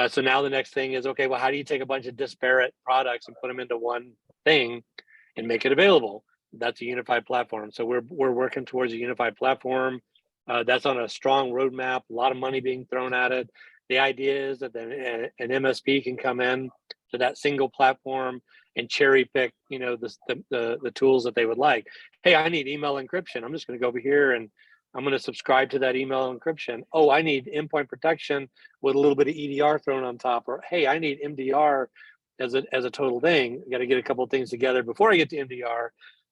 So now the next thing is, okay, well, how do you take a bunch of disparate products and put them into one thing and make it available? That's a unified platform. So we're working towards a unified platform. That's on a strong roadmap, a lot of money being thrown at it. The idea is that an MSP can come in, to that single platform and cherry pick, the tools that they would like. Hey, I need email encryption. I'm just going to go over here and I'm going to subscribe to that email encryption. Oh, I need endpoint protection with a little bit of EDR thrown on top. Or, hey, I need MDR as a total thing. I got to get a couple of things together before I get to MDR.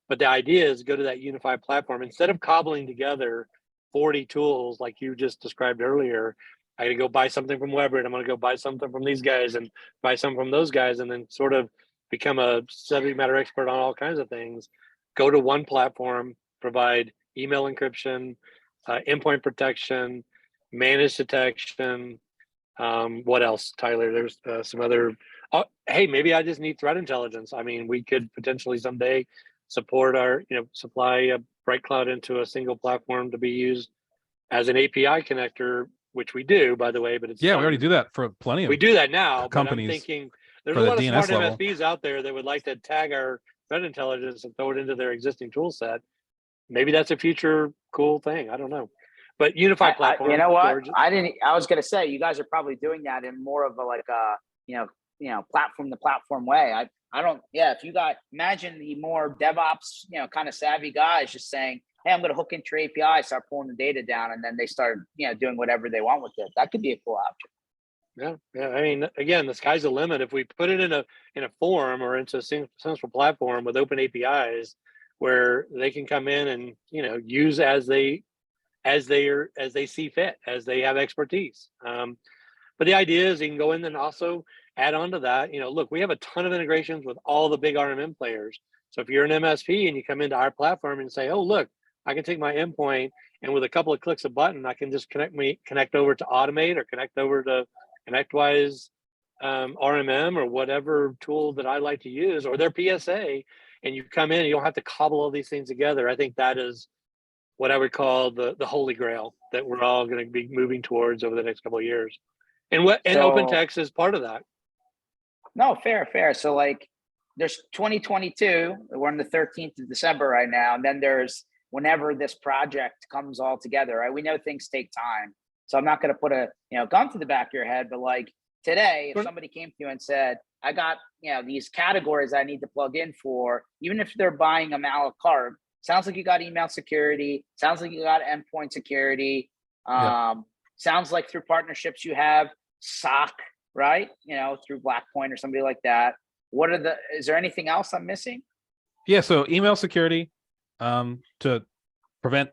But the idea is go to that unified platform. Instead of cobbling together 40 tools like you just described earlier, I got to go buy something from Weber, and I'm going to go buy something from these guys and buy some from those guys, and then sort of become a subject matter expert on all kinds of things. Go to one platform, provide email encryption, endpoint protection, managed detection. What else, Tyler? There's some other. Hey, maybe I just need threat intelligence. I mean, we could potentially someday support supply a Bright Cloud into a single platform to be used as an API connector, which we do, by the way. But it's we already do that for plenty of. We do that now. Companies. But I'm thinking there's a lot of smart MSPs out there that would like to tag our threat intelligence and throw it into their existing tool set. Maybe that's a future cool thing. I don't know. But unified platform. You know what? I was going to say, you guys are probably doing that in more of a platform to platform way. If you imagine the more DevOps, kind of savvy guys just saying, hey, I'm going to hook into your API, start pulling the data down, and then they start, doing whatever they want with it. That could be a cool option. Yeah. I mean, again, the sky's the limit. If we put it in a form or into a central platform with open APIs where they can come in and, use as they see fit, as they have expertise. But the idea is you can go in and also add on to that. Look, we have a ton of integrations with all the big RMM players. So if you're an MSP and you come into our platform and say, oh, look, I can take my endpoint and with a couple of clicks of button, I can just connect over to Automate or connect over to ConnectWise RMM or whatever tool that I like to use, or their PSA, and you come in and you don't have to cobble all these things together. I think that is what I would call the holy grail that we're all going to be moving towards over the next couple of years. And Opentext is part of that. No, fair. So there's 2022, we're on the 13th of December right now. And then there's whenever this project comes all together, right? We know things take time. So I'm not going to put a, gun to the back of your head, but today, if somebody came to you and said, I got, these categories I need to plug in for, even if they're buying them a la carte, sounds like you got email security, sounds like you got endpoint security. Sounds like through partnerships you have SOC, right? Through Blackpoint or somebody like that. Is there anything else I'm missing? Yeah. So email security, to prevent,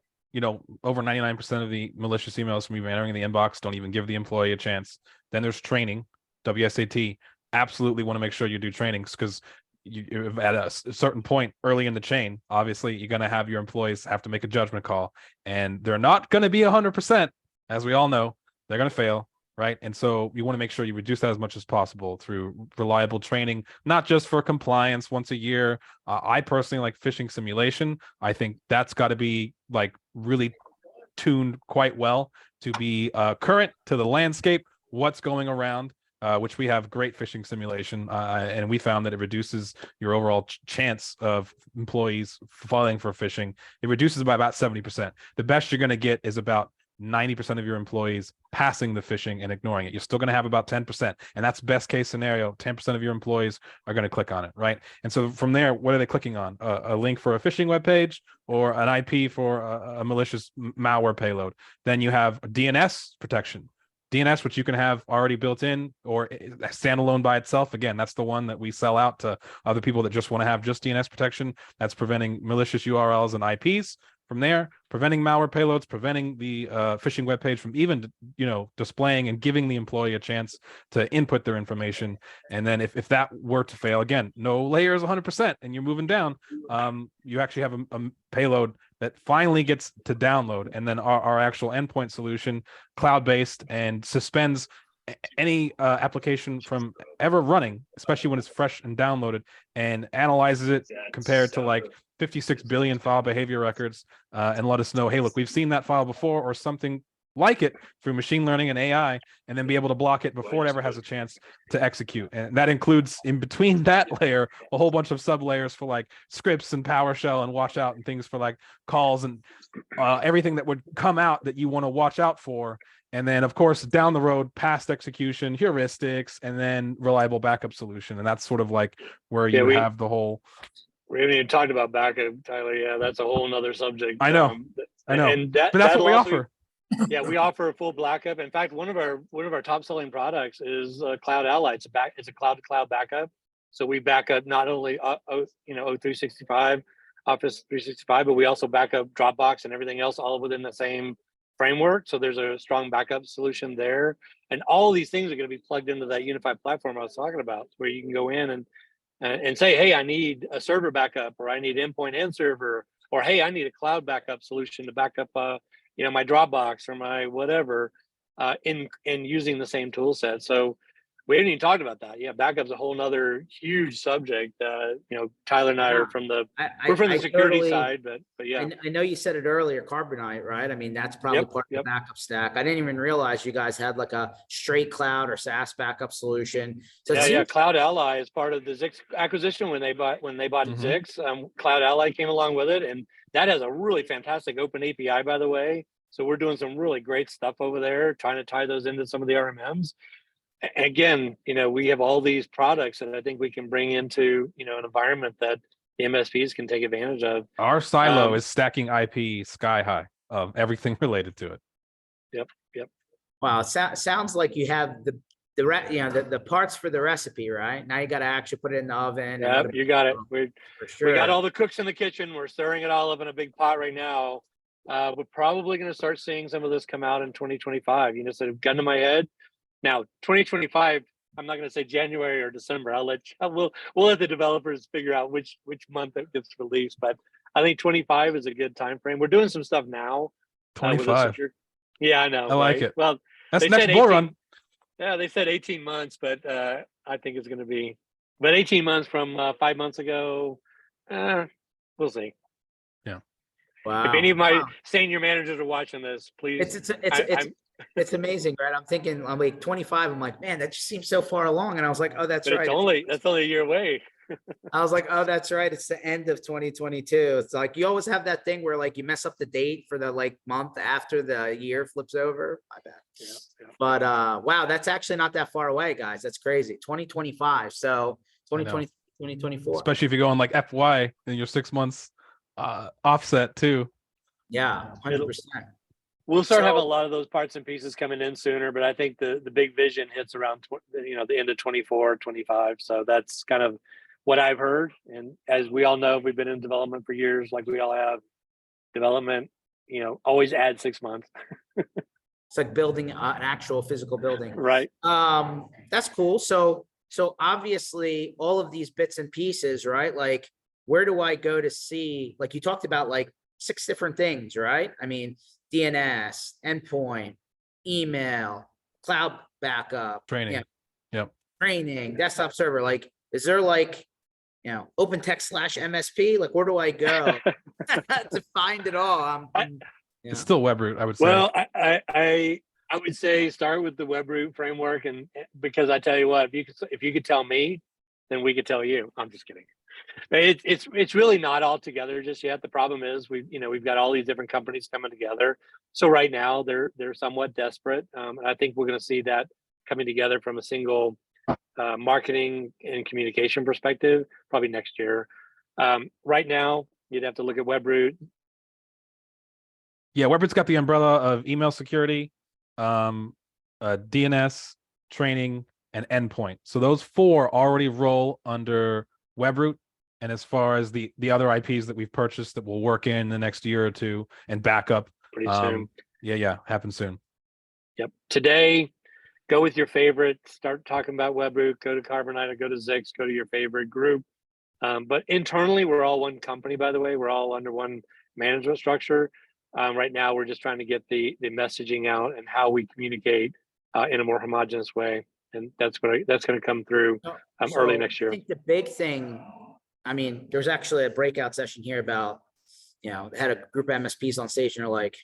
over 99% of the malicious emails from even entering the inbox. Don't even give the employee a chance. Then there's training, WSAT. Absolutely want to make sure you do trainings because you at a certain point early in the chain, obviously you're going to have your employees have to make a judgment call, and they're not going to be 100%. As we all know, they're going to fail. Right. And so you want to make sure you reduce that as much as possible through reliable training, not just for compliance once a year. I personally like phishing simulation. I think that's got to be really tuned quite well to be current to the landscape, what's going around, which we have great phishing simulation. And we found that it reduces your overall chance of employees falling for phishing. It reduces by about 70%. The best you're going to get is about 90% of your employees passing the phishing and ignoring it. You're still going to have about 10%. And that's best case scenario. 10% of your employees are going to click on it. Right. And so from there, what are they clicking on? A link for a phishing web page or an IP for a malicious malware payload. Then you have DNS protection. DNS, which you can have already built in or standalone by itself. Again, that's the one that we sell out to other people that just want to have just DNS protection. That's preventing malicious URLs and IPs. From there, preventing malware payloads, preventing the phishing web page from even, displaying and giving the employee a chance to input their information. And then if that were to fail, again, no layer is 100% and you're moving down, you actually have a payload that finally gets to download. And then our actual endpoint solution, cloud-based, and suspends any application from ever running, especially when it's fresh and downloaded, and analyzes it compared to 56 billion file behavior records, and let us know, hey, look, we've seen that file before, or something like it through machine learning and AI, and then be able to block it before it ever has a chance to execute. And that includes, in between that layer, a whole bunch of sub layers for like scripts and PowerShell and watch out and things for like calls and everything that would come out that you want to watch out for. And then, of course, down the road, past execution, heuristics, and then reliable backup solution. And that's sort of like where you have the whole. We haven't even talked about backup, Tyler. Yeah, that's a whole nother subject. I know, and but that's what we offer. Yeah, we offer a full backup. In fact, one of our top selling products is Cloud Ally. It's a cloud to cloud backup. So we back up not only O365, Office 365, but we also back up Dropbox and everything else all within the same framework. So there's a strong backup solution there, and all of these things are going to be plugged into that unified platform I was talking about, where you can go in and say, hey, I need a server backup, or I need endpoint and server, or hey, I need a cloud backup solution to back up my Dropbox or my whatever, in using the same tool set. So we haven't even talked about that. Yeah, backup's a whole nother huge subject. Tyler and I are from the security side, but yeah. I know you said it earlier, Carbonite, right? I mean, that's probably part of the backup stack. I didn't even realize you guys had like a straight cloud or SaaS backup solution. So Cloud Ally is part of the Zix acquisition when they bought Zix. Cloud Ally came along with it, and that has a really fantastic open API, by the way. So we're doing some really great stuff over there, trying to tie those into some of the RMMs. Again, we have all these products that I think we can bring into, an environment that the MSPs can take advantage of. Our silo is stacking IP sky high of everything related to it. Yep. Wow, sounds like you have the parts for the recipe, right? Now you got to actually put it in the oven. Yep, you got it. We got all the cooks in the kitchen. We're stirring it all up in a big pot right now. We're probably going to start seeing some of this come out in 2025. Sort of gun to my head. Now, 2025, I'm not going to say January or December. We'll let the developers figure out which month it gets released. But I think 25 is a good time frame. We're doing some stuff now. 25. Yeah, I know. I like it. Well, that's next bull run. Yeah, they said 18 months, but I think it's going to be. But 18 months from 5 months ago, we'll see. Yeah. Wow. If any of my senior managers are watching this, please. It's amazing, right? I'm like 25. I'm like, man, that just seems so far along. And I was like, oh, that's right. That's only a year away. I was like, oh, that's right. It's the end of 2022. It's like, you always have that thing where like you mess up the date for the like month after the year flips over. My bad. Yeah. But wow, that's actually not that far away, guys. That's crazy. 2025. So 2020, 2024. Especially if you go on like FY and your 6 months offset too. Yeah, 100%. We'll start having a lot of those parts and pieces coming in sooner, but I think the big vision hits around the end of 24, 25. So that's kind of what I've heard. And as we all know, we've been in development for years, like we all have. Development, always add 6 months. It's like building an actual physical building. Right. That's cool. So obviously all of these bits and pieces, right? Like, where do I go to see, like you talked about like 6 different things, right? I mean, DNS, endpoint, email, cloud backup, training, training, desktop server. Like, is there like, Opentext /MSP? Like, where do I go to find it all? It's still Webroot, I would say. Well, I would say start with the Webroot framework, and because I tell you what, if you could tell me, then we could tell you. I'm just kidding. It's really not all together just yet. The problem is we've got all these different companies coming together. So right now they're somewhat desperate. I think we're going to see that coming together from a single marketing and communication perspective probably next year. Right now you'd have to look at Webroot. Yeah, Webroot's got the umbrella of email security, DNS, training, and endpoint. So those 4 already roll under Webroot. And as far as the other IPs that we've purchased that will work in the next year or two and backup, pretty soon. Happen soon. Yep. Today, go with your favorite. Start talking about Webroot. Go to Carbonite or go to Zix. Go to your favorite group. But internally, we're all one company. By the way, we're all under one management structure. Right now, we're just trying to get the messaging out and how we communicate in a more homogeneous way, and that's going to come through early next year. I think the big thing. I mean, there's actually a breakout session here about, they had a group of MSPs on stage and they're like,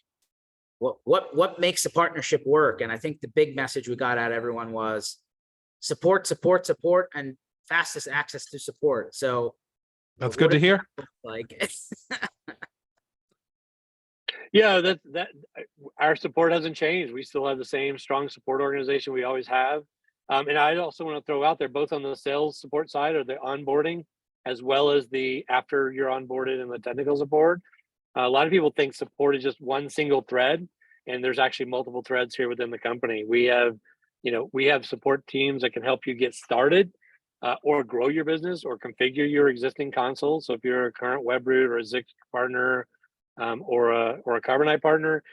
what makes the partnership work? And I think the big message we got out of everyone was support, support, support, and fastest access to support. So That's what good to does hear. that look like? Yeah, that our support hasn't changed. We still have the same strong support organization we always have. And I also want to throw out there, both on the sales support side or the onboarding, as well as the after you're onboarded and the technical support. A lot of people think support is just one single thread, and there's actually multiple threads here within the company. We have, we have support teams that can help you get started, or grow your business, or configure your existing console. So if you're a current Webroot or a Zix partner, or a Carbonite partner,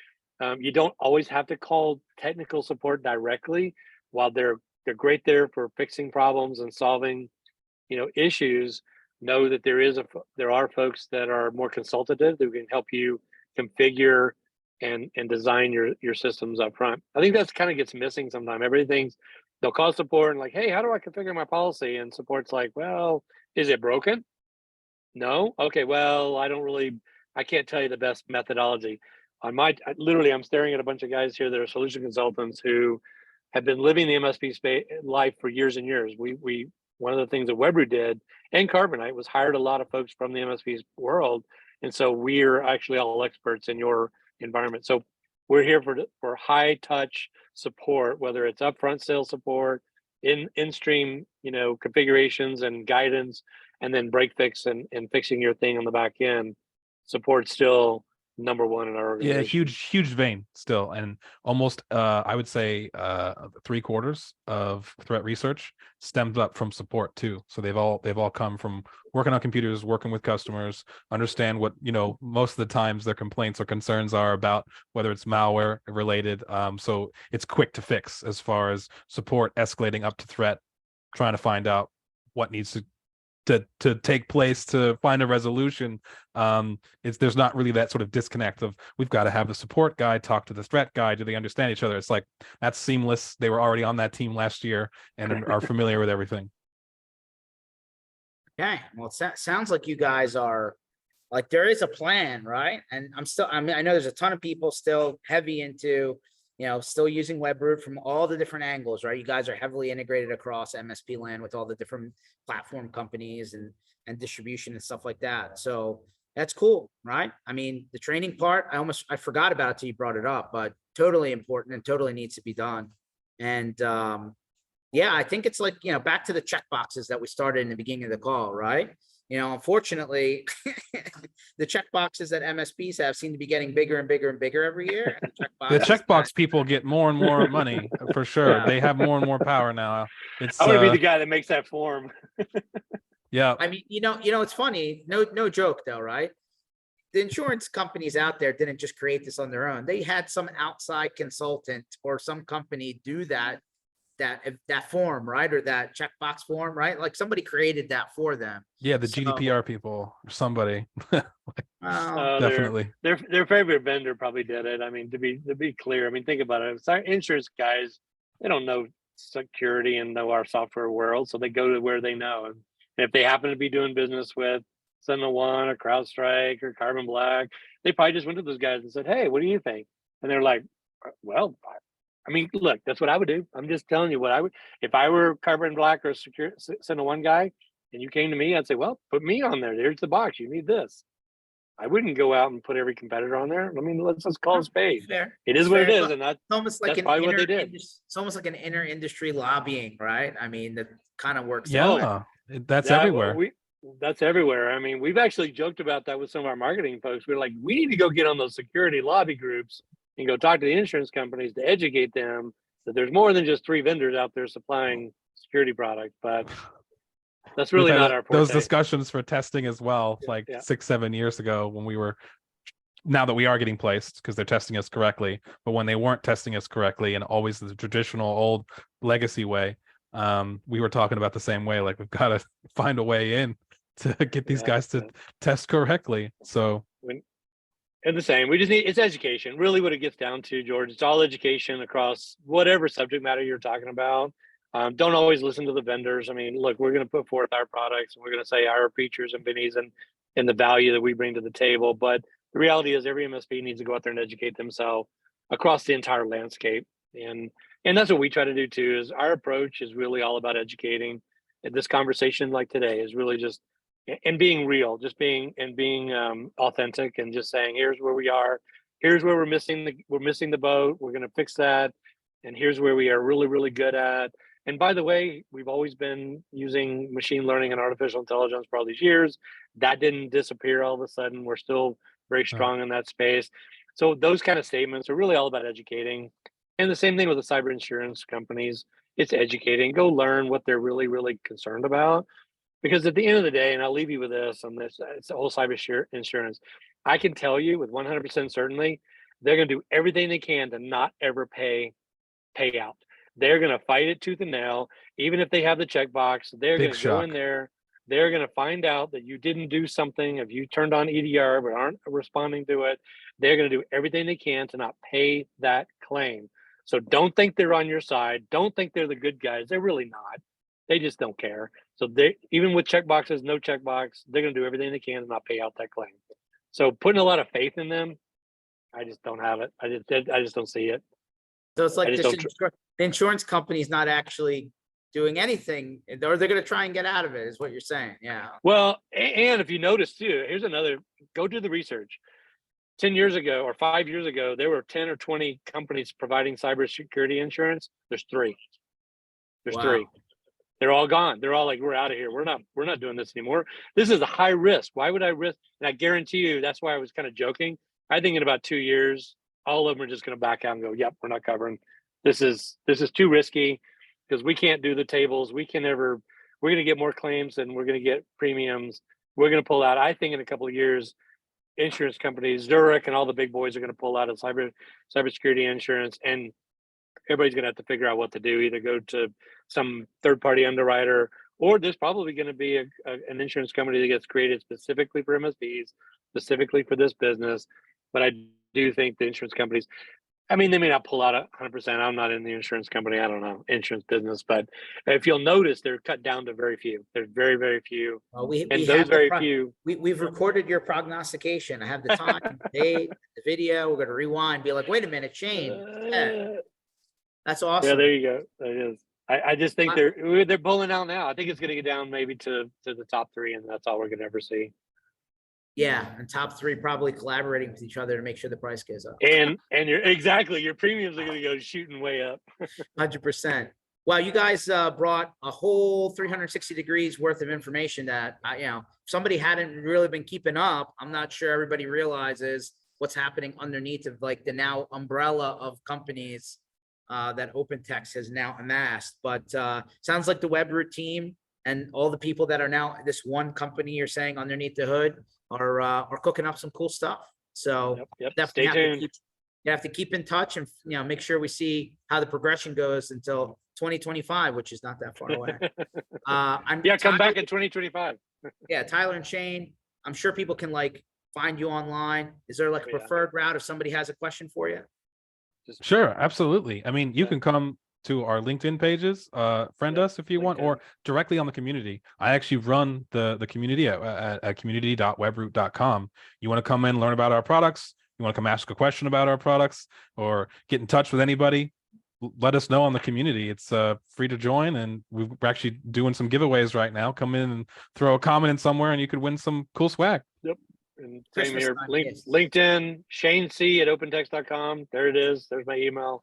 you don't always have to call technical support directly. While they're great there for fixing problems and solving, issues, know that there are folks that are more consultative who can help you configure and design your systems up front. I think that's kind of gets missing sometimes. They'll call support and like, hey, how do I configure my policy? And support's like, well, is it broken? No. Okay, well, I can't tell you the best methodology. Literally, I'm staring at a bunch of guys here that are solution consultants who have been living the MSP space life for years and years. One of the things that Webroot did and Carbonite was hired a lot of folks from the MSP world, and so we're actually all experts in your environment. So we're here for high touch support, whether it's upfront sales support, in-stream, configurations and guidance, and then break fix and fixing your thing on the back end. Support's still number one in our organization. Yeah, huge vein still, and almost I would say 3/4 of threat research stemmed up from support too. So they've all come from working on computers, working with customers, understand what most of the times their complaints or concerns are about, whether it's malware related. So it's quick to fix as far as support escalating up to threat, trying to find out what needs to take place to find a resolution. There's not really that sort of disconnect of we've got to have the support guy talk to the threat guy. Do they understand each other? It's like that's seamless. They were already on that team last year and are familiar with everything. Okay, well, it sounds like you guys are like there is a plan, right? And I know there's a ton of people still heavy into still using Webroot from all the different angles, right? You guys are heavily integrated across MSP land with all the different platform companies and distribution and stuff like that. So that's cool, right? I mean, the training part, I forgot about it till you brought it up, but totally important and totally needs to be done. And yeah, I think it's like, back to the check boxes that we started in the beginning of the call, right? Unfortunately, the check boxes that MSPs have seem to be getting bigger and bigger and bigger every year. The checkbox people get more and more money for sure. Yeah. They have more and more power now. I want to be the guy that makes that form. Yeah. I mean, it's funny. No joke though, right? The insurance companies out there didn't just create this on their own. They had some outside consultant or some company do that form, right? Or that checkbox form, right? Like somebody created that for them. Yeah, the GDPR people or somebody. Definitely. Their favorite vendor probably did it. I mean, to be clear, I mean, think about it. Our insurance guys, they don't know security and know our software world, so they go to where they know. And if they happen to be doing business with SentinelOne or CrowdStrike or Carbon Black, they probably just went to those guys and said, "Hey, what do you think?" And they're like, "Well, I mean, look, that's what I would do. I'm just telling you what I would, if I were Carbon Black or SentinelOne guy, and you came to me, I'd say, well, put me on there. There's the box. You need this. I wouldn't go out and put every competitor on there. I mean, let's just call it spade. It is what it is, and that's almost like probably what they did. It's almost like an inter-industry lobbying, right? I mean, that kind of works. Yeah, that's everywhere. That's everywhere. I mean, we've actually joked about that with some of our marketing folks. We're like, we need to go get on those security lobby groups and go talk to the insurance companies to educate them that there's more than just 3 vendors out there supplying security products. But that's really not our forte. Those discussions for testing as well, like 6-7 years ago when we were, now that we are getting placed because they're testing us correctly, but when they weren't testing us correctly and always the traditional old legacy way, we were talking about the same way, like we've got to find a way in to get these guys to test correctly. So and the same, we just need, it's education. Really what it gets down to, George, it's all education across whatever subject matter you're talking about. Don't always listen to the vendors. I mean, look, we're going to put forth our products and we're going to say our features and bennies and the value that we bring to the table. But the reality is every MSP needs to go out there and educate themselves across the entire landscape. And that's what we try to do too, is our approach is really all about educating. And this conversation like today is really just, and being real, just being authentic, and just saying, here's where we are, here's where we're missing the boat, we're going to fix that, and here's where we are really, really good at. And by the way, we've always been using machine learning and artificial intelligence for all these years. That didn't disappear all of a sudden. We're still very strong in that space. So those kind of statements are really all about educating. And the same thing with the cyber insurance companies. It's educating. Go learn what they're really, really concerned about. Because at the end of the day, and I'll leave you with this on this, it's the whole cyber insurance. I can tell you with 100% certainty, they're going to do everything they can to not ever pay out. They're going to fight it tooth and nail. Even if they have the checkbox, they're going to go in there. They're going to find out that you didn't do something. If you turned on EDR but aren't responding to it, they're going to do everything they can to not pay that claim. So don't think they're on your side. Don't think they're the good guys. They're really not. They just don't care. So they, even with checkboxes, no checkbox, they're going to do everything they can to not pay out that claim. So putting a lot of faith in them, I just don't have it. I just don't see it. So it's like the insurance company's not actually doing anything, or they're going to try and get out of it, is what you're saying. Yeah. Well, and if you notice too, here's another, go do the research. 10 years ago or 5 years ago, there were 10 or 20 companies providing cybersecurity insurance. There's 3. There's 3. They're all gone. They're all like, we're out of here. We're not doing this anymore. This is a high risk. Why would I risk? And I guarantee you, that's why I was kind of joking. I think in about 2 years, all of them are just going to back out and go, yep, we're not covering. This is too risky, because we can't do the tables. We're going to get more claims and we're going to get premiums. We're going to pull out. I think in a couple of years, insurance companies, Zurich and all the big boys are going to pull out of cybersecurity insurance, and everybody's going to have to figure out what to do, either go to some third-party underwriter, or there's probably going to be an insurance company that gets created specifically for MSPs, specifically for this business. But I do think the insurance companies, I mean, they may not pull out 100%. I'm not in the insurance company. I don't know, insurance business. But if you'll notice, they're cut down to very few. There's very, very few. Well, we've recorded your prognostication. I have the time, the date, the video. We're going to rewind, be like, wait a minute, Shane. That's awesome. Yeah, there you go. That is. I just think they're pulling out now. I think it's going to get down maybe to the top 3, and that's all we're going to ever see. Yeah, and top 3 probably collaborating with each other to make sure the price goes up. And your premiums are going to go shooting way up. 100%. Wow, you guys brought a whole 360 degrees worth of information that somebody hadn't really been keeping up. I'm not sure everybody realizes what's happening underneath of like the now umbrella of companies that Opentext has now amassed. But sounds like the Webroot team and all the people that are now this one company you're saying underneath the hood are cooking up some cool stuff. So yep. Definitely Stay tuned. You have to keep in touch and make sure we see how the progression goes until 2025, which is not that far away. Come back in 2025. Yeah, Tyler and Shane, I'm sure people can find you online. Is there a preferred route if somebody has a question for you? Sure, absolutely. I mean, you can come to our LinkedIn pages, friend us if you want, or directly on the community. I actually run the community at community.webroot.com. You want to come in, learn about our products, you want to come ask a question about our products, or get in touch with anybody, let us know on the community. It's free to join, and we're actually doing some giveaways right now. Come in and throw a comment in somewhere and you could win some cool swag. Yep. And same here, LinkedIn, Shane C at opentext.com. There it is. There's my email.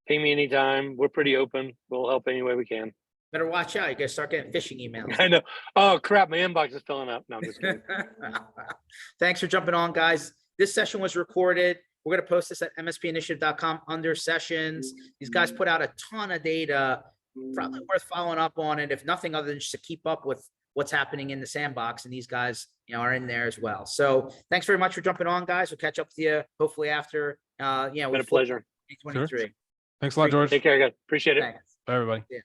Ping me anytime. We're pretty open. We'll help any way we can. Better watch out. You guys start getting phishing emails. I know. Oh, crap. My inbox is filling up. No, I'm just kidding. Thanks for jumping on, guys. This session was recorded. We're going to post this at mspinitiative.com under sessions. These guys put out a ton of data. Probably worth following up on it, if nothing other than just to keep up with what's happening in the sandbox, and these guys are in there as well. So thanks very much for jumping on, guys. We'll catch up with you hopefully after been a pleasure. 2023. Sure. Thanks a lot, George. Take care, guys. Appreciate it. Thanks. Bye, everybody. Yeah.